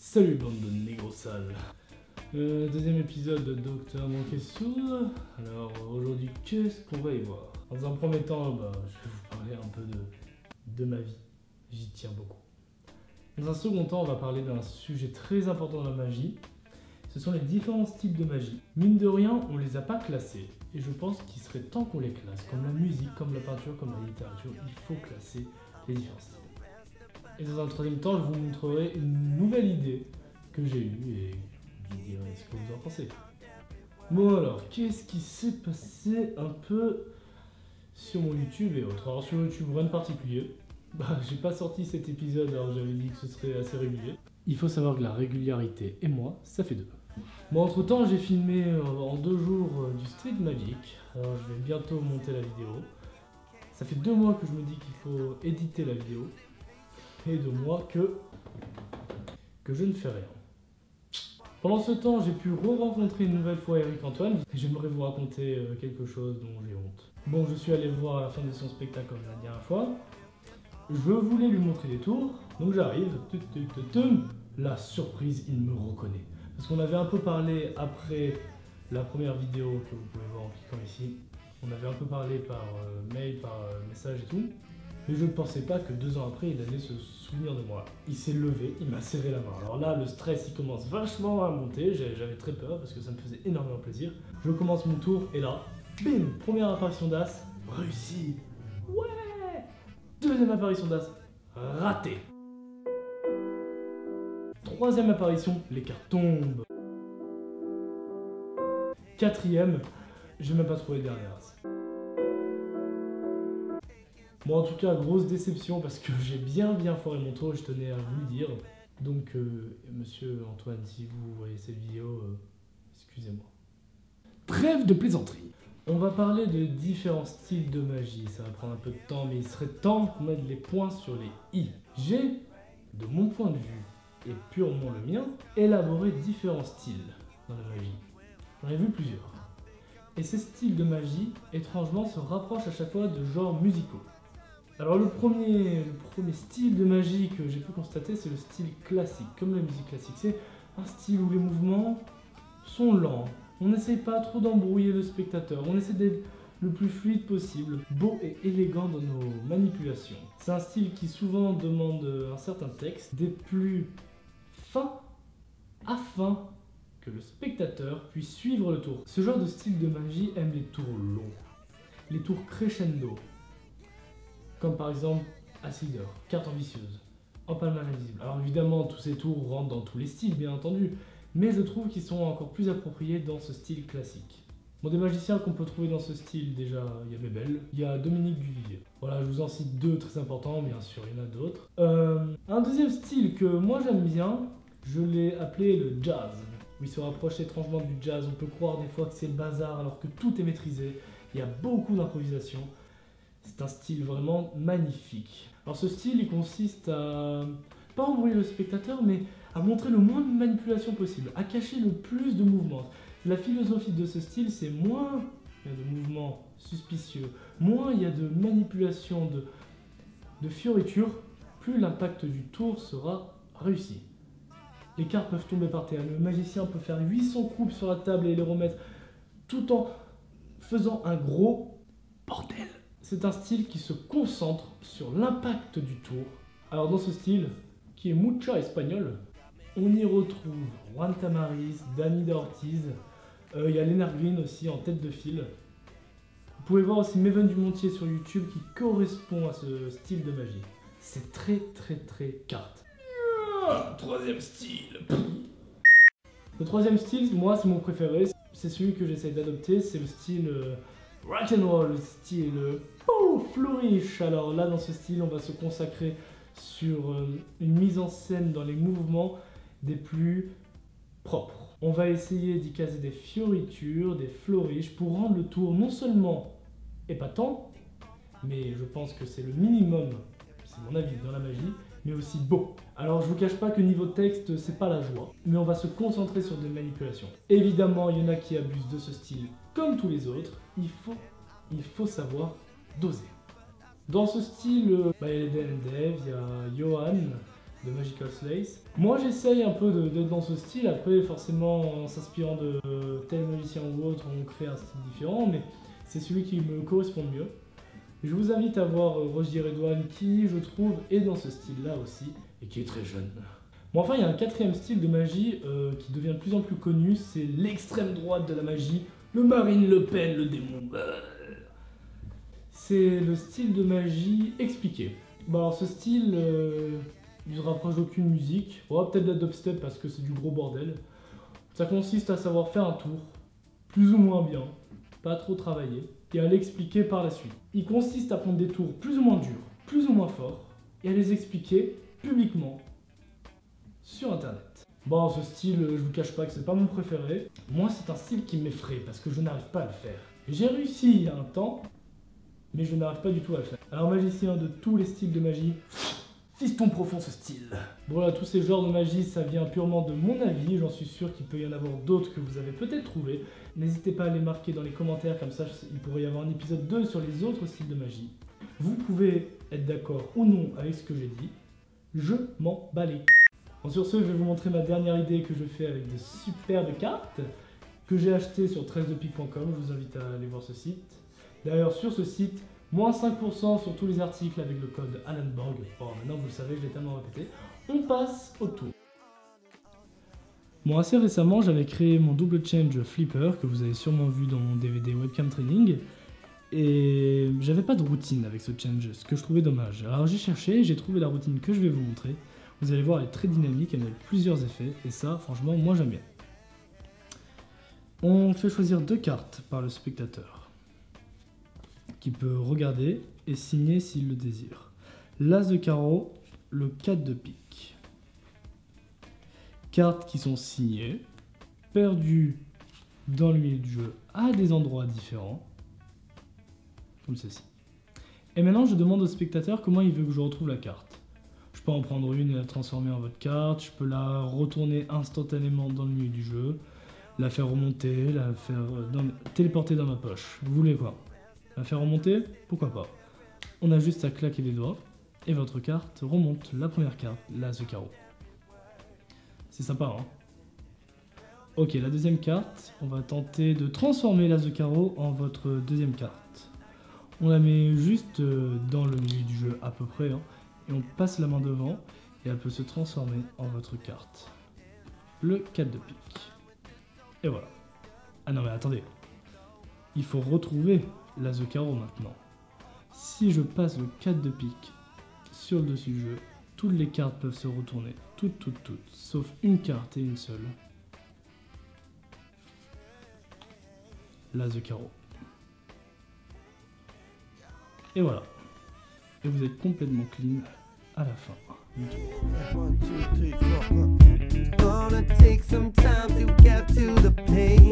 Salut bande de négros sales. Deuxième épisode de Docteur Monkessou. Alors aujourd'hui, qu'est-ce qu'on va y voir? Dans un premier temps, je vais vous parler un peu de ma vie. J'y tiens beaucoup. Dans un second temps, on va parler d'un sujet très important dans la magie. Ce sont les différents styles de magie. Mine de rien, on les a pas classés. Et je pense qu'il serait temps qu'on les classe. Comme la musique, comme la peinture, comme la littérature, il faut classer les différents styles. Et dans un troisième temps, je vous montrerai une nouvelle idée que j'ai eue et vous me direz ce que vous en pensez. Bon alors, qu'est-ce qui s'est passé un peu sur mon YouTube et autres? Alors sur YouTube, rien de particulier. J'ai pas sorti cet épisode alors j'avais dit que ce serait assez régulier. Il faut savoir que la régularité et moi, ça fait deux. Bon, entre temps, j'ai filmé en 2 jours du Street Magic. Alors je vais bientôt monter la vidéo. Ça fait 2 mois que je me dis qu'il faut éditer la vidéo. Et 2 mois que je ne fais rien. Pendant ce temps, j'ai pu re-rencontrer une nouvelle fois Eric Antoine. Et j'aimerais vous raconter quelque chose dont j'ai honte. Bon, je suis allé le voir à la fin de son spectacle comme la dernière fois. Je voulais lui montrer des tours, donc j'arrive. La surprise, il me reconnaît. Parce qu'on avait un peu parlé après la première vidéo que vous pouvez voir en cliquant ici. On avait un peu parlé par mail, par message et tout. Mais je ne pensais pas que 2 ans après, il allait se souvenir de moi. Il s'est levé, il m'a serré la main. Alors là, le stress, il commence vachement à monter. J'avais très peur parce que ça me faisait énormément plaisir. Je commence mon tour et là, bim, première apparition d'As, réussi. Ouais. Deuxième apparition d'As, raté. Troisième apparition, les cartes tombent. Quatrième, j'ai même pas trouvé le dernier As. Bon, en tout cas, grosse déception parce que j'ai bien foiré mon tour et je tenais à vous le dire. Donc, monsieur Antoine, si vous voyez cette vidéo, excusez-moi. Trêve de plaisanterie. On va parler de différents styles de magie. Ça va prendre un peu de temps, mais il serait temps qu'on mette les points sur les i. J'ai, de mon point de vue, et purement le mien, élaboré différents styles dans la magie. J'en ai vu plusieurs. Et ces styles de magie, étrangement, se rapprochent à chaque fois de genres musicaux. Alors le premier style de magie que j'ai pu constater, c'est le style classique, comme la musique classique. C'est un style où les mouvements sont lents. On n'essaye pas trop d'embrouiller le spectateur, on essaie d'être le plus fluide possible, beau et élégant dans nos manipulations. C'est un style qui souvent demande un certain texte, des plus fins, afin que le spectateur puisse suivre le tour. Ce genre de style de magie aime les tours longs, les tours crescendo. Comme par exemple Acider, carte ambitieuse, empalmage invisible. Alors évidemment, tous ces tours rentrent dans tous les styles, bien entendu, mais je trouve qu'ils sont encore plus appropriés dans ce style classique. Bon, des magiciens qu'on peut trouver dans ce style, déjà, il y a Bébel, il y a Dominique Duvivier. Voilà, je vous en cite 2 très importants, bien sûr, il y en a d'autres. Un deuxième style que moi j'aime bien, je l'ai appelé le jazz. Il se rapproche étrangement du jazz, on peut croire des fois que c'est le bazar alors que tout est maîtrisé, il y a beaucoup d'improvisation. C'est un style vraiment magnifique. Alors ce style, il consiste à pas embrouiller le spectateur, mais à montrer le moins de manipulation possible, à cacher le plus de mouvements. La philosophie de ce style, c'est moins il y a de mouvements suspicieux, moins il y a de manipulation, de fioritures, plus l'impact du tour sera réussi. Les cartes peuvent tomber par terre, le magicien peut faire 800 coups sur la table et les remettre tout en faisant un gros bordel. C'est un style qui se concentre sur l'impact du tour. Alors dans ce style, qui est mucha espagnol, on y retrouve Juan Tamariz, Dani Ortiz, il y a Lennart Green aussi en tête de file. Vous pouvez voir aussi Meven Dumontier sur YouTube qui correspond à ce style de magie. C'est très carte. Troisième style. Le troisième style, moi c'est mon préféré, c'est celui que j'essaie d'adopter, c'est le style rock'n'roll, le style flourish. Alors là dans ce style on va se consacrer sur une mise en scène dans les mouvements des plus propres. On va essayer d'y caser des fioritures, des flourishes pour rendre le tour non seulement épatant, mais je pense que c'est le minimum, c'est mon avis dans la magie, mais aussi beau. Alors je vous cache pas que niveau texte c'est pas la joie, mais on va se concentrer sur des manipulations. Évidemment il y en a qui abusent de ce style comme tous les autres, il faut savoir doser. Dans ce style, il y a les DNDev, il y a Johan, de Magical Slice. Moi j'essaye un peu d'être dans ce style, après forcément en s'inspirant de tel magicien ou autre on crée un style différent, mais c'est celui qui me correspond le mieux. Je vous invite à voir Roger Redouane qui je trouve est dans ce style là aussi et qui est très jeune. Bon enfin il y a un quatrième style de magie qui devient de plus en plus connu, c'est l'extrême droite de la magie, le Marine Le Pen, le démon. C'est le style de magie expliqué. Bon alors ce style, il se rapproche d'aucune musique, bon, peut-être de la dubstep parce que c'est du gros bordel. Ça consiste à savoir faire un tour, plus ou moins bien, pas trop travaillé, et à l'expliquer par la suite. Il consiste à prendre des tours plus ou moins durs, plus ou moins forts, et à les expliquer publiquement sur internet. Bon ce style, je vous cache pas que c'est pas mon préféré. Moi c'est un style qui m'effraie parce que je n'arrive pas à le faire. J'ai réussi il y a un temps, mais je n'arrive pas du tout à le faire. Alors magicien de tous les styles de magie, fiston profond ce style. Bon là, tous ces genres de magie, ça vient purement de mon avis, j'en suis sûr qu'il peut y en avoir d'autres que vous avez peut-être trouvé. N'hésitez pas à les marquer dans les commentaires, comme ça il pourrait y avoir un épisode 2 sur les autres styles de magie. Vous pouvez être d'accord ou non avec ce que j'ai dit, je m'en bats les. Bon, sur ce, je vais vous montrer ma dernière idée que je fais avec de superbes cartes que j'ai achetées sur 13depique.com, je vous invite à aller voir ce site. D'ailleurs, sur ce site, moins 5% sur tous les articles avec le code ALANBORG. Bon, maintenant vous le savez, je l'ai tellement répété. On passe au tour. Bon, assez récemment, j'avais créé mon double change flipper, que vous avez sûrement vu dans mon DVD Webcam Training. Et j'avais pas de routine avec ce change, ce que je trouvais dommage. Alors j'ai cherché, j'ai trouvé la routine que je vais vous montrer. Vous allez voir, elle est très dynamique, elle a plusieurs effets, et ça, franchement, moi j'aime bien. On fait choisir 2 cartes par le spectateur, qui peut regarder et signer s'il le désire. L'As de carreau, le 4 de pique. Cartes qui sont signées, perdues dans le milieu du jeu à des endroits différents, comme ceci. Et maintenant, je demande au spectateur comment il veut que je retrouve la carte. Je peux en prendre une et la transformer en votre carte, je peux la retourner instantanément dans le milieu du jeu, la faire remonter, la faire téléporter dans ma poche. Vous voulez quoi? La faire remonter? Pourquoi pas. On a juste à claquer des doigts et votre carte remonte la première carte, l'As de carreau. C'est sympa, hein? Ok, la deuxième carte, on va tenter de transformer l'As de carreau en votre deuxième carte. On la met juste dans le milieu du jeu à peu près, hein, et on passe la main devant et elle peut se transformer en votre carte. Le 4 de pique. Et voilà. Ah non mais attendez, il faut retrouver l'As de carreau maintenant. Si je passe le 4 de pique sur le dessus du jeu, toutes les cartes peuvent se retourner, toutes, sauf une carte et une seule. L'As de carreau. Et voilà. Et vous êtes complètement clean à la fin du tour. 1, 2, 3, 4. Gonna take some time to get to the pain.